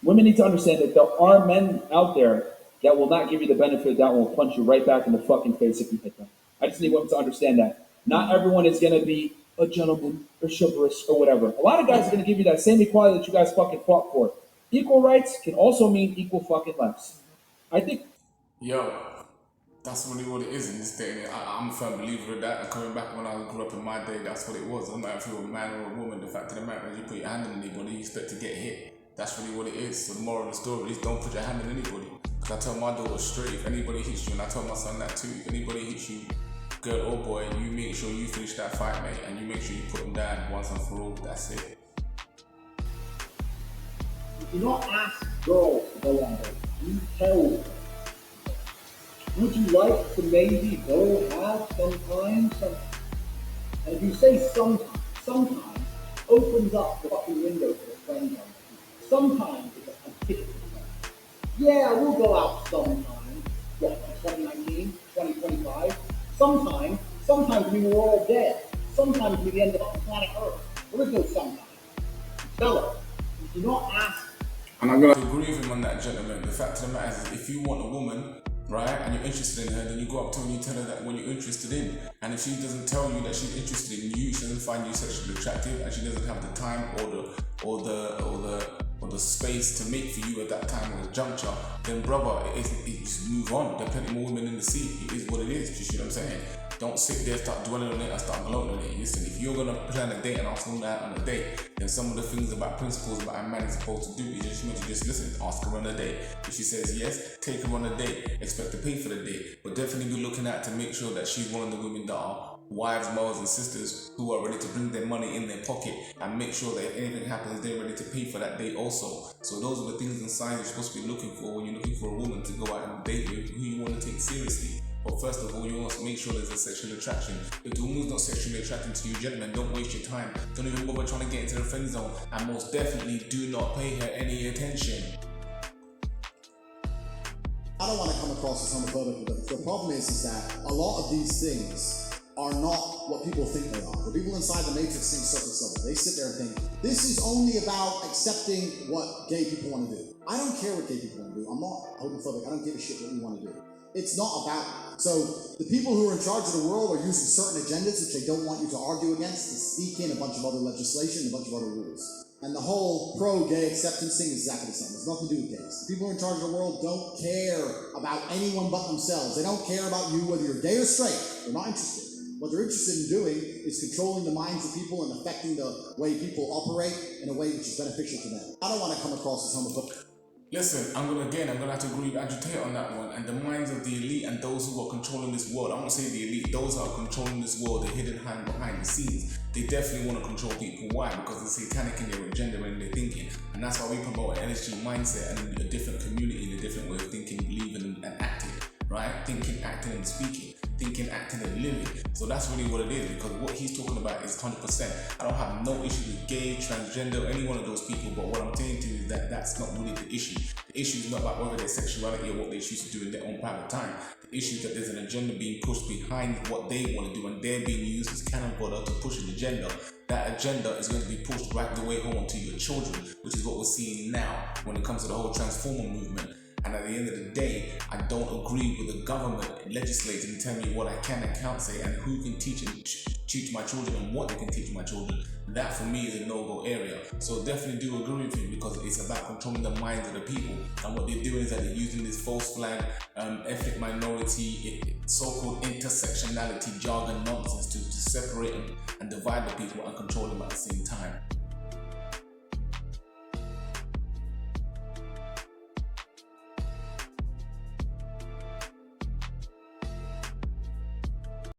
Women need to understand that there are men out there that will not give you the benefit of that will punch you right back in the fucking face if you hit them. I just need women to understand that. Not everyone is going to be a gentleman or chivalrous or whatever. A lot of guys are going to give you that same equality that you guys fucking fought for. Equal rights can also mean equal fucking lefts. I think. Yo, that's really what it is in this day and age. I'm a firm believer of that. And coming back when I grew up in my day, that's what it was. No matter if you're a man or a woman, the fact of the matter is you put your hand on anybody, you expect to get hit. That's really what it is. So the moral of the story is don't put your hand on anybody. Because I tell my daughter straight, if anybody hits you, and I tell my son that too, if anybody hits you, girl or boy, you make sure you finish that fight, mate, and you make sure you put them down once and for all. That's it. You do not ask girls to go on dates. You tell them. Would you like to maybe go have some time? And if you say sometimes opens up the fucking window for a friend zone. Sometimes it's a ticket to the friend. Yeah, we'll go out sometime. What, 2019, 2025? Sometimes we were all dead. Sometimes we end up on planet Earth. There is no sometimes. Tell her. You do not ask. And I'm going to agree with him on that, gentlemen. The fact of the matter is, if you want a woman, right, and you're interested in her, then you go up to her and you tell her that what you're interested in. And if she doesn't tell you that she's interested in you, she doesn't find you sexually attractive, and she doesn't have the time or the space to make for you at that time or the juncture, then brother, it's move on. There are plenty more women in the sea. It is what it is. Do you see what I'm saying? Don't sit there, start dwelling on it, and start gloating on it. Listen, if you're gonna plan a date and ask someone out on a date, then some of the things about principles about a man is supposed to do is just meant to just listen, ask her on a date. If she says yes, take her on a date. Expect to pay for the date, but definitely be looking at to make sure that she's one of the women that are wives, mothers, and sisters who are ready to bring their money in their pocket and make sure that if anything happens, they're ready to pay for that date also. So those are the things and signs you're supposed to be looking for when you're looking for a woman to go out and date with, who you want to take seriously. But first of all, you want to make sure there's a sexual attraction. If the woman's not sexually attracted to you, gentlemen, don't waste your time. Don't even bother trying to get into the friend zone. And most definitely do not pay her any attention. I don't want to come across as homophobic, but the problem is that a lot of these things are not what people think they are. The people inside the matrix think surface level. They sit there and think, this is only about accepting what gay people want to do. I don't care what gay people want to do. I'm not homophobic. I don't give a shit what you want to do. It's not about. So the people who are in charge of the world are using certain agendas which they don't want you to argue against to sneak in a bunch of other legislation, a bunch of other rules. And the whole pro-gay acceptance thing is exactly the same. It's nothing to do with gays. The people who are in charge of the world don't care about anyone but themselves. They don't care about you, whether you're gay or straight. They're not interested. What they're interested in doing is controlling the minds of people and affecting the way people operate in a way which is beneficial to them. I don't want to come across as homophobic. Listen, I'm gonna have to agree with Agitate on that one. And the minds of the elite and those who are controlling this world, I won't say the elite, those who are controlling this world, the hidden hand behind the scenes, they definitely want to control people. Why? Because they're satanic in their agenda and their thinking. And that's why we promote an energy mindset and a different community, a different way of thinking, believing, and acting. Right? Thinking, acting, and speaking. Thinking, acting, and living. So that's really what it is, because what he's talking about is 100%. I don't have no issue with gay, transgender, any one of those people, but what I'm saying to you is that that's not really the issue. The issue is not about whether their sexuality or what they choose to do in their own private time. The issue is that there's an agenda being pushed behind what they want to do, and they're being used as cannon fodder to push an agenda. That agenda is going to be pushed right the way home to your children, which is what we're seeing now when it comes to the whole transformer movement. And at the end of the day, I don't agree with the government legislating and telling me what I can and can't say and who can teach my children and what they can teach my children. That for me is a no-go area. So definitely do agree with you, because it's about controlling the minds of the people. And what they're doing is that they're using this false flag, ethnic minority, so-called intersectionality jargon nonsense to separate and divide the people and control them at the same time.